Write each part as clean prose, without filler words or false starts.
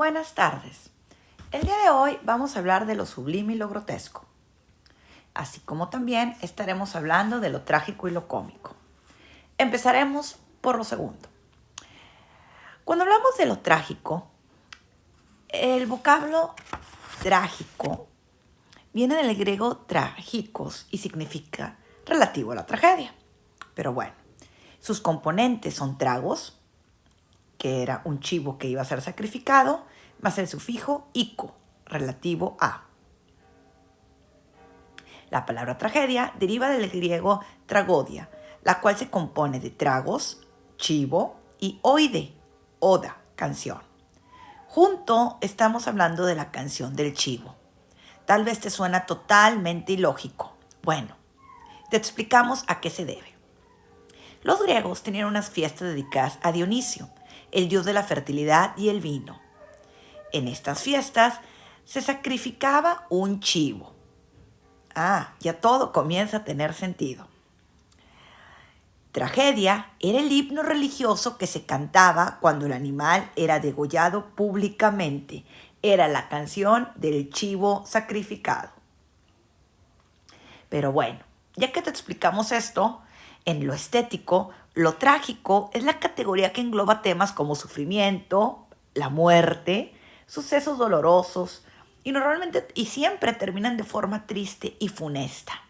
Buenas tardes. El día de hoy vamos a hablar de lo sublime y lo grotesco, así como también estaremos hablando de lo trágico y lo cómico. Empezaremos por lo segundo. Cuando hablamos de lo trágico, el vocablo trágico viene del griego tragikos y significa relativo a la tragedia. Pero bueno, sus componentes son tragos, que era un chivo que iba a ser sacrificado, más el sufijo ico, relativo a. La palabra tragedia deriva del griego tragodia, la cual se compone de tragos, chivo y oide, oda, canción. Junto estamos hablando de la canción del chivo. Tal vez te suena totalmente ilógico. Bueno, te explicamos a qué se debe. Los griegos tenían unas fiestas dedicadas a Dionisio, el dios de la fertilidad y el vino. En estas fiestas se sacrificaba un chivo. Ya todo comienza a tener sentido. Tragedia era el himno religioso que se cantaba cuando el animal era degollado públicamente. Era la canción del chivo sacrificado. Pero bueno, ya que te explicamos esto, en lo estético, lo trágico es la categoría que engloba temas como sufrimiento, la muerte, sucesos dolorosos y normalmente y siempre terminan de forma triste y funesta.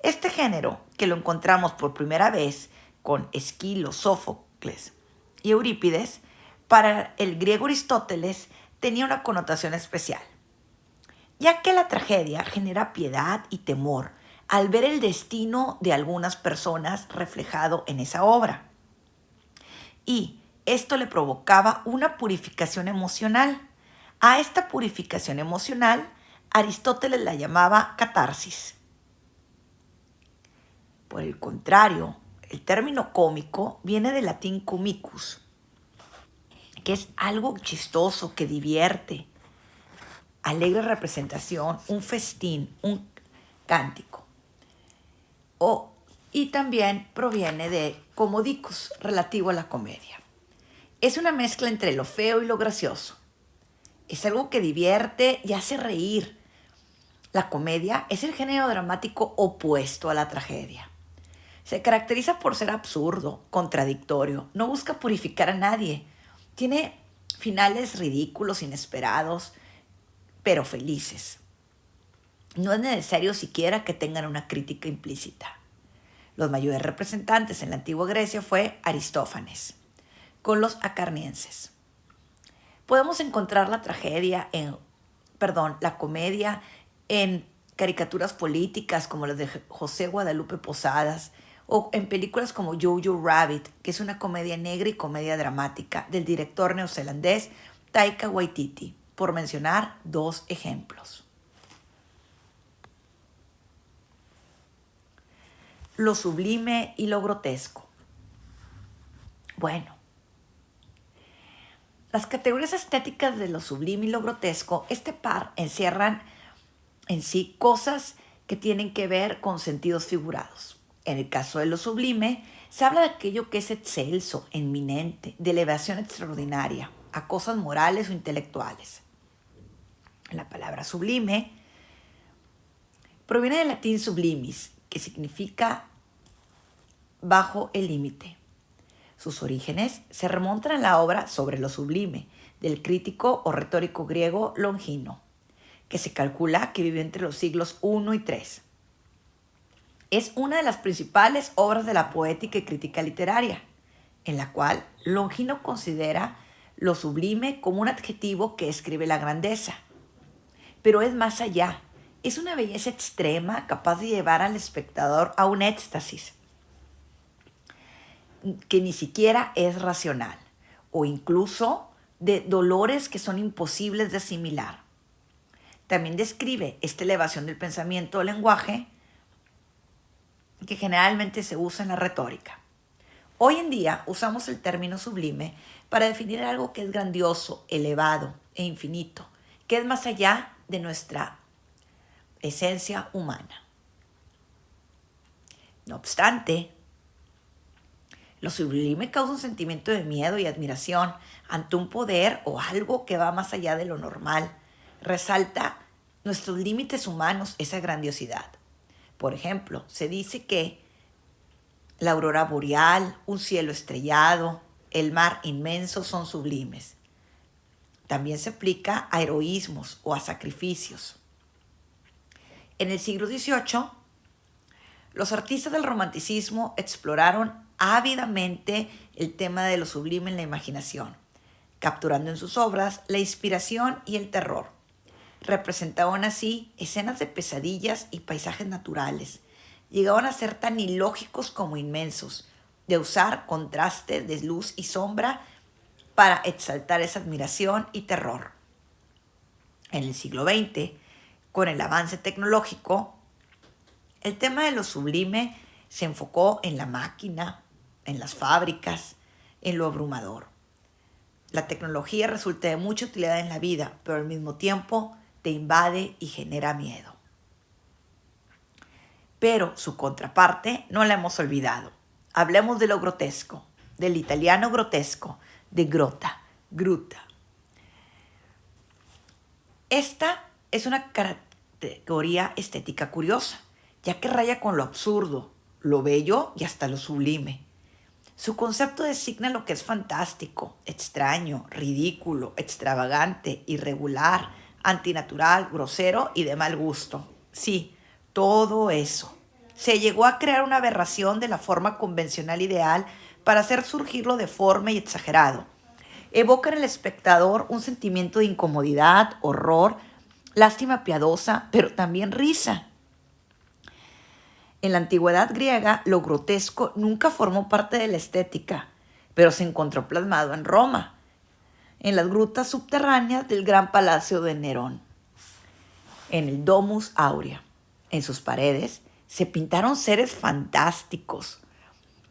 Este género, que lo encontramos por primera vez con Esquilo, Sófocles y Eurípides, para el griego Aristóteles tenía una connotación especial, ya que la tragedia genera piedad y temor al ver el destino de algunas personas reflejado en esa obra. Y esto le provocaba una purificación emocional. A esta purificación emocional, Aristóteles la llamaba catarsis. Por el contrario, el término cómico viene del latín comicus, que es algo chistoso, que divierte, alegre representación, un festín, un cántico. Y también proviene de comodicus, relativo a la comedia. Es una mezcla entre lo feo y lo gracioso. Es algo que divierte y hace reír. La comedia es el género dramático opuesto a la tragedia. Se caracteriza por ser absurdo, contradictorio, no busca purificar a nadie. Tiene finales ridículos, inesperados, pero felices. No es necesario siquiera que tengan una crítica implícita. Los mayores representantes en la antigua Grecia fue Aristófanes, con los acarnienses. Podemos encontrar la comedia en caricaturas políticas como las de José Guadalupe Posadas o en películas como Jojo Rabbit, que es una comedia negra y comedia dramática del director neozelandés Taika Waititi, por mencionar dos ejemplos. Lo sublime y lo grotesco. Bueno, las categorías estéticas de lo sublime y lo grotesco, este par encierran en sí cosas que tienen que ver con sentidos figurados. En el caso de lo sublime, se habla de aquello que es excelso, eminente, de elevación extraordinaria, a cosas morales o intelectuales. La palabra sublime proviene del latín sublimis, que significa bajo el límite. Sus orígenes se remontan a la obra Sobre lo sublime, del crítico o retórico griego Longino, que se calcula que vivió entre los siglos I y III. Es una de las principales obras de la poética y crítica literaria, en la cual Longino considera lo sublime como un adjetivo que describe la grandeza. Pero es más allá, es una belleza extrema capaz de llevar al espectador a un éxtasis que ni siquiera es racional, o incluso de dolores que son imposibles de asimilar. También describe esta elevación del pensamiento o lenguaje que generalmente se usa en la retórica. Hoy en día usamos el término sublime para definir algo que es grandioso, elevado e infinito, que es más allá de nuestra esencia humana. No obstante, Lo sublime causa un sentimiento de miedo y admiración ante un poder o algo que va más allá de lo normal. Resalta nuestros límites humanos, esa grandiosidad. Por ejemplo, se dice que la aurora boreal, un cielo estrellado, el mar inmenso son sublimes. También se aplica a heroísmos o a sacrificios. En el siglo XVIII, los artistas del romanticismo exploraron ávidamente el tema de lo sublime en la imaginación, capturando en sus obras la inspiración y el terror. Representaban así escenas de pesadillas y paisajes naturales. Llegaban a ser tan ilógicos como inmensos, de usar contrastes de luz y sombra para exaltar esa admiración y terror. En el siglo XX, con el avance tecnológico, el tema de lo sublime se enfocó en la máquina, en las fábricas, en lo abrumador. La tecnología resulta de mucha utilidad en la vida, pero al mismo tiempo te invade y genera miedo. Pero su contraparte no la hemos olvidado. Hablemos de lo grotesco, del italiano grotesco, de gruta. Esta es una categoría estética curiosa, ya que raya con lo absurdo, lo bello y hasta lo sublime. Su concepto designa lo que es fantástico, extraño, ridículo, extravagante, irregular, antinatural, grosero y de mal gusto. Sí, todo eso. Se llegó a crear una aberración de la forma convencional ideal para hacer surgir lo deforme y exagerado. Evoca en el espectador un sentimiento de incomodidad, horror, lástima piadosa, pero también risa. En la antigüedad griega, lo grotesco nunca formó parte de la estética, pero se encontró plasmado en Roma, en las grutas subterráneas del gran palacio de Nerón. En el Domus Aurea, en sus paredes, se pintaron seres fantásticos,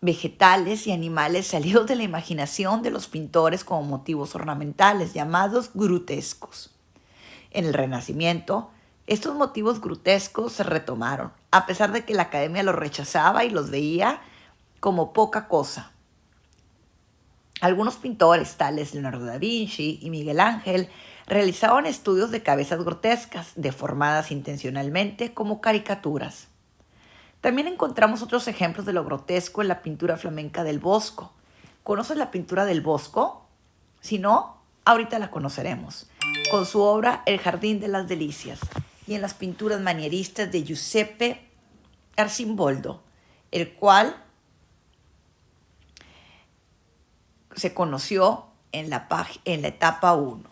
vegetales y animales salidos de la imaginación de los pintores como motivos ornamentales, llamados grutescos. En el Renacimiento, estos motivos grotescos se retomaron, a pesar de que la Academia los rechazaba y los veía como poca cosa. Algunos pintores, tales Leonardo da Vinci y Miguel Ángel, realizaban estudios de cabezas grotescas, deformadas intencionalmente como caricaturas. También encontramos otros ejemplos de lo grotesco en la pintura flamenca del Bosco. ¿Conoces la pintura del Bosco? Si no, ahorita la conoceremos, con su obra El Jardín de las Delicias, y en las pinturas manieristas de Giuseppe Arcimboldo, el cual se conoció en la etapa 1.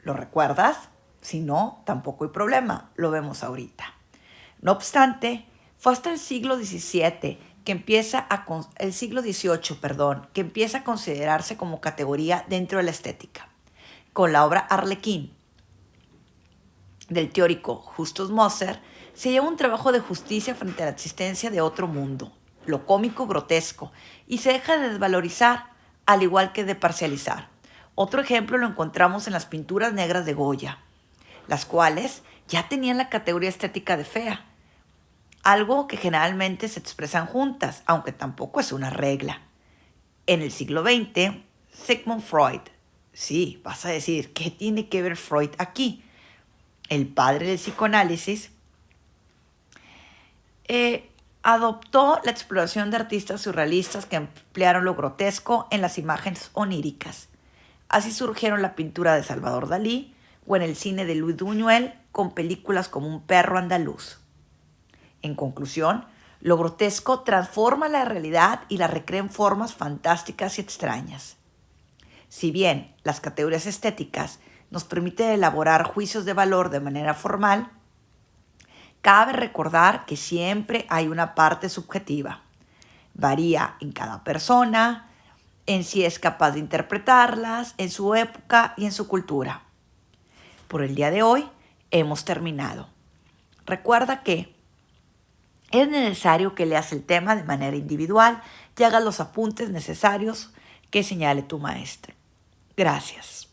¿Lo recuerdas? Si no, tampoco hay problema, lo vemos ahorita. No obstante, fue hasta el siglo XVII el siglo XVIII, que empieza a considerarse como categoría dentro de la estética, con la obra Arlequín del teórico Justus Moser, se lleva un trabajo de justicia frente a la existencia de otro mundo, lo cómico grotesco, y se deja de desvalorizar, al igual que de parcializar. Otro ejemplo lo encontramos en las pinturas negras de Goya, las cuales ya tenían la categoría estética de fea, algo que generalmente se expresan juntas, aunque tampoco es una regla. En el siglo XX, Sigmund Freud, sí, vas a decir, ¿qué tiene que ver Freud aquí? El padre del psicoanálisis, adoptó la exploración de artistas surrealistas que emplearon lo grotesco en las imágenes oníricas. Así surgieron la pintura de Salvador Dalí o en el cine de Luis Buñuel con películas como Un perro andaluz. En conclusión, lo grotesco transforma la realidad y la recrea en formas fantásticas y extrañas. Si bien las categorías estéticas nos permiten elaborar juicios de valor de manera formal, cabe recordar que siempre hay una parte subjetiva. Varía en cada persona, en si es capaz de interpretarlas, en su época y en su cultura. Por el día de hoy hemos terminado. Recuerda que es necesario que leas el tema de manera individual y hagas los apuntes necesarios que señale tu maestro. Gracias.